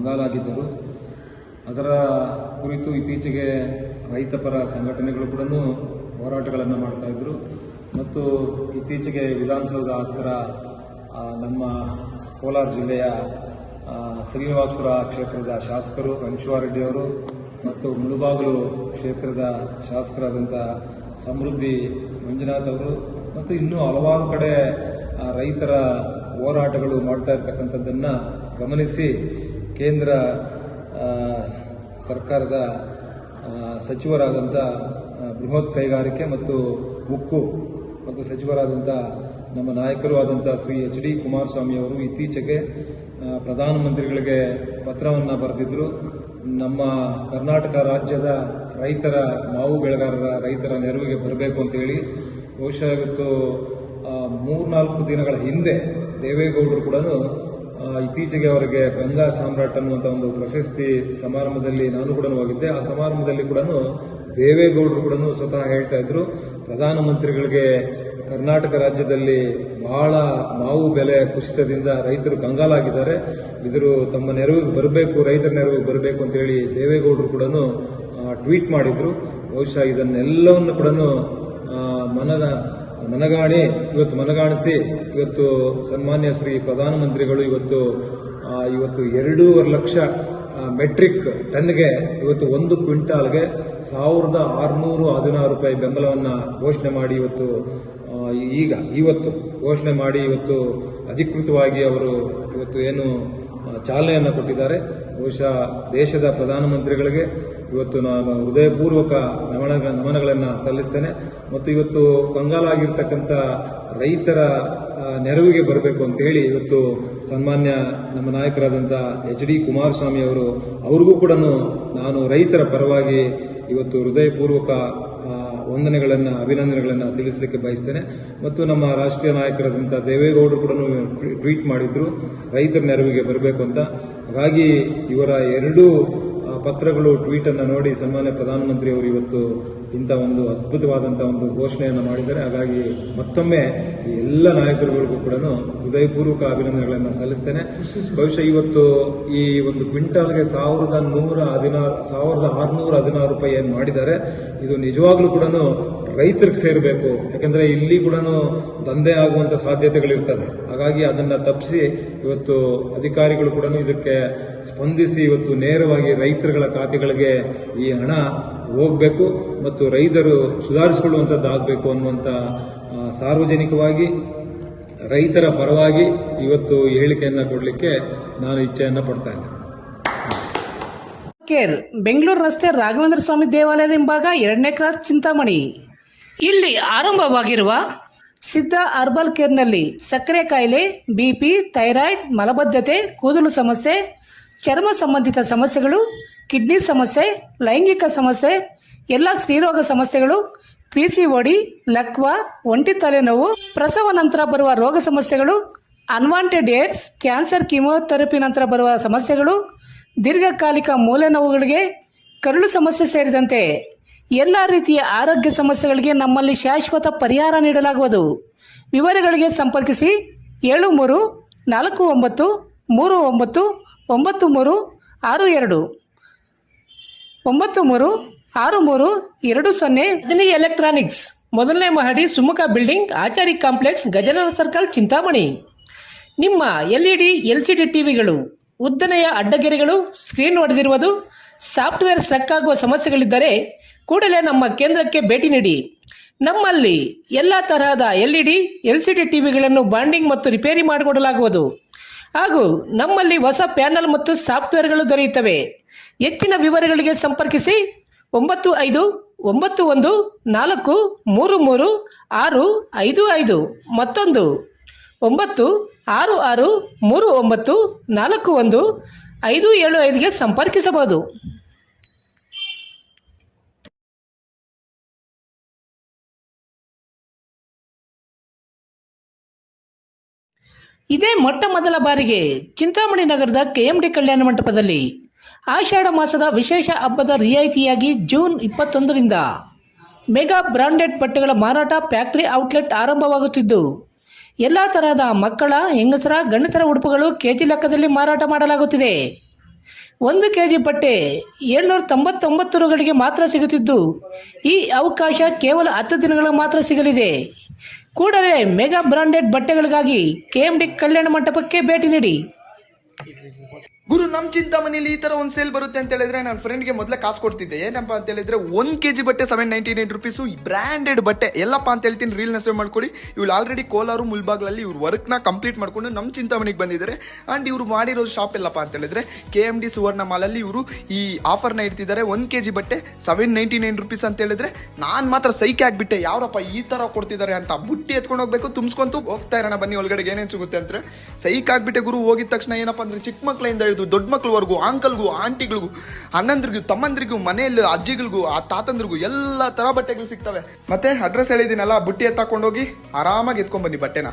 ಕಂಗಾಲಾಗಿದ್ದರು. ಅದರ ಕುರಿತು ಇತ್ತೀಚೆಗೆ ರೈತಪರ ಸಂಘಟನೆಗಳು ಕೂಡ ಹೋರಾಟಗಳನ್ನು ಮಾಡ್ತಾಯಿದ್ರು. ಮತ್ತು ಇತ್ತೀಚೆಗೆ ವಿಧಾನಸೌಧ ಹತ್ತಿರ ನಮ್ಮ ಕೋಲಾರ ಜಿಲ್ಲೆಯ ಶ್ರೀನಿವಾಸಪುರ ಕ್ಷೇತ್ರದ ಶಾಸಕರು ವೆಂಕಟೇಶ್ವರರೆಡ್ಡಿ ಅವರು ಮತ್ತು ಮುಳುಬಾಗಿಲು ಕ್ಷೇತ್ರದ ಶಾಸಕರಾದಂಥ ಸಮೃದ್ಧಿ ಮಂಜುನಾಥ್ ಅವರು ಮತ್ತು ಇನ್ನೂ ಹಲವಾರು ಕಡೆ ರೈತರ ಹೋರಾಟಗಳು ಮಾಡ್ತಾ ಇರ್ತಕ್ಕಂಥದ್ದನ್ನು ಗಮನಿಸಿ ಕೇಂದ್ರ ಸರ್ಕಾರದ ಸಚಿವರಾದಂಥ ಬೃಹತ್ ಕೈಗಾರಿಕೆ ಮತ್ತು ಉಕ್ಕು ಮತ್ತು ಸಚಿವರಾದಂಥ ನಮ್ಮ ನಾಯಕರು ಆದಂಥ ಶ್ರೀ ಎಚ್.ಡಿ. ಕುಮಾರಸ್ವಾಮಿ ಅವರು ಇತ್ತೀಚೆಗೆ ಪ್ರಧಾನಮಂತ್ರಿಗಳಿಗೆ ಪತ್ರವನ್ನು ಬರೆದಿದ್ದರು. ನಮ್ಮ ಕರ್ನಾಟಕ ರಾಜ್ಯದ ರೈತರ ಮಾವು ಬೆಳೆಗಾರರ ರೈತರ ನೆರವಿಗೆ ಬರಬೇಕು ಅಂತೇಳಿ. ಬಹುಶಃ ಇವತ್ತು 3-4 ದಿನಗಳ ಹಿಂದೆ ದೇವೇಗೌಡರು ಕೂಡ ಇತ್ತೀಚೆಗೆ ಅವರಿಗೆ ಗಂಗಾ ಸಾಮ್ರಾಟ್ ಅನ್ನುವಂಥ ಒಂದು ಪ್ರಶಸ್ತಿ ಸಮಾರಂಭದಲ್ಲಿ ನಾನು ಕೂಡ ಹೋಗಿದ್ದೆ. ಆ ಸಮಾರಂಭದಲ್ಲಿ ಕೂಡ ದೇವೇಗೌಡರು ಕೂಡ ಸ್ವತಃ ಹೇಳ್ತಾ ಇದ್ರು, ಪ್ರಧಾನಮಂತ್ರಿಗಳಿಗೆ ಕರ್ನಾಟಕ ರಾಜ್ಯದಲ್ಲಿ ಬಹಳ ಮಾವು ಬೆಲೆ ಕುಸಿತದಿಂದ ರೈತರು ಕಂಗಾಲಾಗಿದ್ದಾರೆ, ಇವರು ತಮ್ಮ ನೆರವಿಗೆ ಬರಬೇಕು, ರೈತರ ನೆರವಿಗೆ ಬರಬೇಕು ಅಂತೇಳಿ ದೇವೇಗೌಡರು ಕೂಡ ಟ್ವೀಟ್ ಮಾಡಿದ್ರು. ಬಹುಶಃ ಇದನ್ನೆಲ್ಲವನ್ನು ಕೂಡ ಮನಗಾಣಿಸಿ ಇವತ್ತು ಸನ್ಮಾನ್ಯ ಶ್ರೀ ಪ್ರಧಾನಮಂತ್ರಿಗಳು ಇವತ್ತು 2.5 ಲಕ್ಷ ಮೆಟ್ರಿಕ್ ಟನ್ಗೆ ಇವತ್ತು 1 ಕ್ವಿಂಟಾಲ್ಗೆ ₹1,616 ಬೆಂಬಲವನ್ನು ಘೋಷಣೆ ಮಾಡಿ ಇವತ್ತು ಘೋಷಣೆ ಮಾಡಿ ಅಧಿಕೃತವಾಗಿ ಅವರು ಏನು ಚಾಲನೆಯನ್ನು ಕೊಟ್ಟಿದ್ದಾರೆ. ಬಹುಶಃ ದೇಶದ ಪ್ರಧಾನಮಂತ್ರಿಗಳಿಗೆ ಇವತ್ತು ನಾನು ಹೃದಯಪೂರ್ವಕ ನಮನಗಳನ್ನು ಸಲ್ಲಿಸ್ತೇನೆ. ಮತ್ತು ಇವತ್ತು ಕಂಗಾಲಾಗಿರ್ತಕ್ಕಂಥ ರೈತರ ನೆರವಿಗೆ ಬರಬೇಕು ಅಂತ ಹೇಳಿ ಇವತ್ತು ಸನ್ಮಾನ್ಯ ನಮ್ಮ ನಾಯಕರಾದಂಥ ಎಚ್.ಡಿ. ಕುಮಾರಸ್ವಾಮಿ ಅವ್ರಿಗೂ ಕೂಡ ನಾನು ರೈತರ ಪರವಾಗಿ ಇವತ್ತು ಹೃದಯಪೂರ್ವಕ ಅಭಿನಂದನೆಗಳನ್ನು ತಿಳಿಸಲಿಕ್ಕೆ ಬಯಸ್ತೇನೆ. ಮತ್ತು ನಮ್ಮ ರಾಷ್ಟ್ರೀಯ ನಾಯಕರಾದಂಥ ದೇವೇಗೌಡರು ಕೂಡ ಟ್ವೀಟ್ ಮಾಡಿದ್ರು ರೈತರ ನೆರವಿಗೆ ಬರಬೇಕು ಅಂತ. ಹಾಗಾಗಿ ಇವರ 2 ಪತ್ರಗಳು ಟ್ವೀಟನ್ನು ನೋಡಿ ಸನ್ಮಾನ್ಯ ಪ್ರಧಾನಮಂತ್ರಿ ಅವರು ಇವತ್ತು ಇಂಥ ಒಂದು ಅದ್ಭುತವಾದಂಥ ಒಂದು ಘೋಷಣೆಯನ್ನು ಮಾಡಿದ್ದಾರೆ. ಹಾಗಾಗಿ ಮತ್ತೊಮ್ಮೆ ಈ ಎಲ್ಲ ನಾಯಕರುಗಳಿಗೂ ಕೂಡ ಹೃದಯಪೂರ್ವಕ ಅಭಿನಂದನೆಗಳನ್ನು ಸಲ್ಲಿಸ್ತೇನೆ. ಬಹುಶಃ ಇವತ್ತು ಈ ಒಂದು ಕ್ವಿಂಟಾಲ್ಗೆ ₹1,616 ಏನು ಮಾಡಿದ್ದಾರೆ, ಇದು ನಿಜವಾಗ್ಲೂ ಕೂಡ ರೈತರಿಗೆ ಸೇರಬೇಕು. ಯಾಕಂದ್ರೆ ಇಲ್ಲಿ ಕೂಡ ದಂಧೆ ಆಗುವಂತ ಸಾಧ್ಯತೆಗಳಿರ್ತದೆ. ಹಾಗಾಗಿ ಅದನ್ನ ತಪ್ಪಿಸಿ ಇವತ್ತು ಅಧಿಕಾರಿಗಳು ಕೂಡ ಇದಕ್ಕೆ ಸ್ಪಂದಿಸಿ ಇವತ್ತು ನೇರವಾಗಿ ರೈತರುಗಳ ಖಾತೆಗಳಿಗೆ ಈ ಹಣ ಹೋಗಬೇಕು ಮತ್ತು ರೈತರು ಸುಧಾರಿಸಿಕೊಳ್ಳುವಂಥದ್ದಾಗಬೇಕು ಅನ್ನುವಂಥ ಸಾರ್ವಜನಿಕವಾಗಿ ರೈತರ ಪರವಾಗಿ ಇವತ್ತು ಹೇಳಿಕೆಯನ್ನು ಕೊಡಲಿಕ್ಕೆ ನಾನು ಇಚ್ಛೆಯನ್ನು ಪಡ್ತಾ ಇದ್ದೇನೆ. ಬೆಂಗಳೂರು ರಸ್ತೆ ರಾಘವೇಂದ್ರ ಸ್ವಾಮಿ ದೇವಾಲಯದ ಹಿಂಭಾಗ 2ನೇ ಕ್ರಾಸ್ ಚಿಂತಾಮಣಿ. ಇಲ್ಲಿ ಆರಂಭವಾಗಿರುವ ಸಿದ್ಧ ಹರ್ಬಲ್ ಕೇರ್ನಲ್ಲಿ ಸಕ್ಕರೆ ಕಾಯಿಲೆ, ಬಿಪಿ, ಥೈರಾಯ್ಡ್, ಮಲಬದ್ಧತೆ, ಕೂದಲು ಸಮಸ್ಯೆ, ಚರ್ಮ ಸಂಬಂಧಿತ ಸಮಸ್ಯೆಗಳು, ಕಿಡ್ನಿ ಸಮಸ್ಯೆ, ಲೈಂಗಿಕ ಸಮಸ್ಯೆ, ಎಲ್ಲ ಸ್ತ್ರೀರೋಗ ಸಮಸ್ಯೆಗಳು, PCOD, ಲಕ್ವಾ, ಒಂಟಿ ತಲೆನೋವು, ಪ್ರಸವ ನಂತರ ಬರುವ ರೋಗ ಸಮಸ್ಯೆಗಳು, ಅನ್ವಾಂಟೆಡ್ ಏಡ್ಸ್, ಕ್ಯಾನ್ಸರ್, ಕೀಮೋಥೆರಪಿ ನಂತರ ಬರುವ ಸಮಸ್ಯೆಗಳು, ದೀರ್ಘಕಾಲಿಕ ಮೂಲೆ ನೋವುಗಳಿಗೆ, ಕರುಳು ಸಮಸ್ಯೆ ಸೇರಿದಂತೆ ಎಲ್ಲ ರೀತಿಯ ಆರೋಗ್ಯ ಸಮಸ್ಯೆಗಳಿಗೆ ನಮ್ಮಲ್ಲಿ ಶಾಶ್ವತ ಪರಿಹಾರ ನೀಡಲಾಗುವುದು. ವಿವರಗಳಿಗೆ ಸಂಪರ್ಕಿಸಿ 7349399362 936320. ಅಗ್ನಿ ಎಲೆಕ್ಟ್ರಾನಿಕ್ಸ್, 1ನೇ ಮಹಡಿ, Sumukha building, Achari complex, Gajanara circle, Chintamani. ನಿಮ್ಮ LED LCD ಟಿವಿಗಳು ಉದ್ದನೆಯ ಅಡ್ಡಗೆರೆಗಳು, ಸ್ಕ್ರೀನ್ ಒಡೆದಿರುವುದು, ಸಾಫ್ಟ್ವೇರ್ ಸ್ಟ್ರಕ್ ಆಗುವ ಸಮಸ್ಯೆಗಳಿದ್ದರೆ ಕೂಡಲೇ ನಮ್ಮ ಕೇಂದ್ರಕ್ಕೆ ಭೇಟಿ ನೀಡಿ. ನಮ್ಮಲ್ಲಿ ಎಲ್ಲ ತರಹದ LED LCD ಟಿವಿಗಳನ್ನು ಬಾಂಡಿಂಗ್ ಮತ್ತು ರಿಪೇರಿ ಮಾಡಿಕೊಡಲಾಗುವುದು. ಹಾಗೂ ನಮ್ಮಲ್ಲಿ ಹೊಸ ಪ್ಯಾನಲ್ ಮತ್ತು ಸಾಫ್ಟ್ವೇರ್ಗಳು ದೊರೆಯುತ್ತವೆ. ಹೆಚ್ಚಿನ ವಿವರಗಳಿಗೆ ಸಂಪರ್ಕಿಸಿ 9514336655, ಮತ್ತೊಂದು 9663941575ಗೆ ಸಂಪರ್ಕಿಸಬಹುದು. ಇದೇ ಮೊಟ್ಟ ಮೊದಲ ಬಾರಿಗೆ ಚಿಂತಾಮಣಿ ನಗರದ KMD ಕಲ್ಯಾಣ ಮಂಟಪದಲ್ಲಿ ಆಷಾಢ ಮಾಸದ ವಿಶೇಷ ಹಬ್ಬದ ರಿಯಾಯಿತಿಯಾಗಿ ಜೂನ್ 21ರಿಂದ ಮೆಗಾ ಬ್ರಾಂಡೆಡ್ ಬಟ್ಟೆಗಳ ಮಾರಾಟ ಫ್ಯಾಕ್ಟರಿ ಔಟ್ಲೆಟ್ ಆರಂಭವಾಗುತ್ತಿದ್ದು, ಎಲ್ಲ ತರಹದ ಮಕ್ಕಳ, ಹೆಂಗಸರ, ಗಂಡಸರ ಉಡುಪುಗಳು ಕೆಜಿ ಲೆಕ್ಕದಲ್ಲಿ ಮಾರಾಟ ಮಾಡಲಾಗುತ್ತಿದೆ. 1 ಕೆಜಿ ಬಟ್ಟೆ 799 ರುಗಳಿಗೆ ಮಾತ್ರ ಸಿಗುತ್ತಿದ್ದು ಈ ಅವಕಾಶ ಕೇವಲ 10 ದಿನಗಳು ಮಾತ್ರ ಸಿಗಲಿದೆ. ಕೂಡಲೇ ಮೆಗಾ ಬ್ರಾಂಡೆಡ್ ಬಟ್ಟೆಗಳಿಗಾಗಿ KMD ಕಲ್ಯಾಣ ಮಂಟಪಕ್ಕೆ ಭೇಟಿ ನೀಡಿ. ಗುರು ನಮ್ಮ ಚಿಂತಾಮಣಿಲಿ ಈ ತರ ಒಂದು ಸೇಲ್ ಬರುತ್ತೆ ಅಂತ ಹೇಳಿದ್ರೆ ನನ್ನ ಫ್ರೆಂಡ್ಗೆ ಮೊದಲೇ ಕಾಸು ಕೊಡ್ತಿದ್ದೆ. ಏನಪ್ಪ ಅಂತ ಹೇಳಿದ್ರೆ 1 kg ಬಟ್ಟೆ 799 ರುಪೀಸು, ಬ್ರ್ಯಾಂಡೆಡ್ ಬಟ್ಟೆ ಎಲ್ಲಪ್ಪ ಅಂತ ಹೇಳ್ತೀನಿ. ರೀಲ್ನ ಸೇವ್ ಮಾಡ್ಕೊಳ್ಳಿ. ಇವ್ಳು ಆಲ್ರೆಡಿ ಕೋಲಾರು ಮುಲ್ಬಾಗ್ಲಲ್ಲಿ ಇವ್ರು ವರ್ಕ್ನ ಕಂಪ್ಲೀಟ್ ಮಾಡ್ಕೊಂಡು ನಮ್ಮ ಚಿಂತಾಮಣಿಗೆ ಬಂದಿದ್ದಾರೆ. ಅಂಡ್ ಇವ್ರು ಮಾಡಿರೋ ಶಾಪ್ ಎಲ್ಲಪ್ಪ ಅಂತ ಹೇಳಿದ್ರೆ KMD ಸುವರ್ಣ ಮಾಲಲ್ಲಿ ಇವರು ಈ ಆಫರ್ನ ಇಡ್ತಿದ್ದಾರೆ. 1 kg ಬಟ್ಟೆ 799 ರುಪೀಸ್ ಅಂತ ಹೇಳಿದ್ರೆ ನಾನು ಮಾತ್ರ ಸೈಕೆ ಆಗ್ಬಿಟ್ಟೆ. ಯಾರಪ್ಪ ಈ ತರ ಕೊಡ್ತಿದ್ದಾರೆ ಅಂತ ಬುಟ್ಟಿ ಎತ್ಕೊಂಡು ಹೋಗ್ಬೇಕು, ತುಂಬಿಸ್ಕೊಂತು ಹೋಗ್ತಾ ಇರೋಣ ಬನ್ನಿ ಒಳಗಡೆ ಏನೇನು ಸಿಗುತ್ತೆ ಅಂತ. ಸೈಕ್ ಆಗ್ಬಿಟ್ಟೆ ಗುರು. ಹೋಗಿದ ತಕ್ಷಣ ಏನಪ್ಪ ಅಂದ್ರೆ ಚಿಕ್ಕ ಮಕ್ಕಳಿಂದ ಹಿಡಿದು ದೊಡ್ಡ ಮಕ್ಕಳವರೆಗೂ, ಅಂಕಲ್ಗೂ, ಆಂಟಿಗಳಿಗೂ, ಅಣ್ಣಂದ್ರಿಗೂ, ತಮ್ಮಂದ್ರಿಗೂ, ಮನೆಯಲ್ಲಿ ಅಜ್ಜಿಗಳಿಗೂ, ಆ ತಾತಂದ್ರಿಗೂ ಎಲ್ಲ ತರ ಬಟ್ಟೆಗಳು ಸಿಗ್ತವೆ. ಮತ್ತೆ ಅಡ್ರೆಸ್ ಹೇಳಿದೀನಲ್ಲ, ಬುಟ್ಟಿ ಎತ್ತಾಕೊಂಡೋಗಿ ಆರಾಮಾಗಿ ಎತ್ಕೊಂಡ್ ಬನ್ನಿ ಬಟ್ಟೆನ.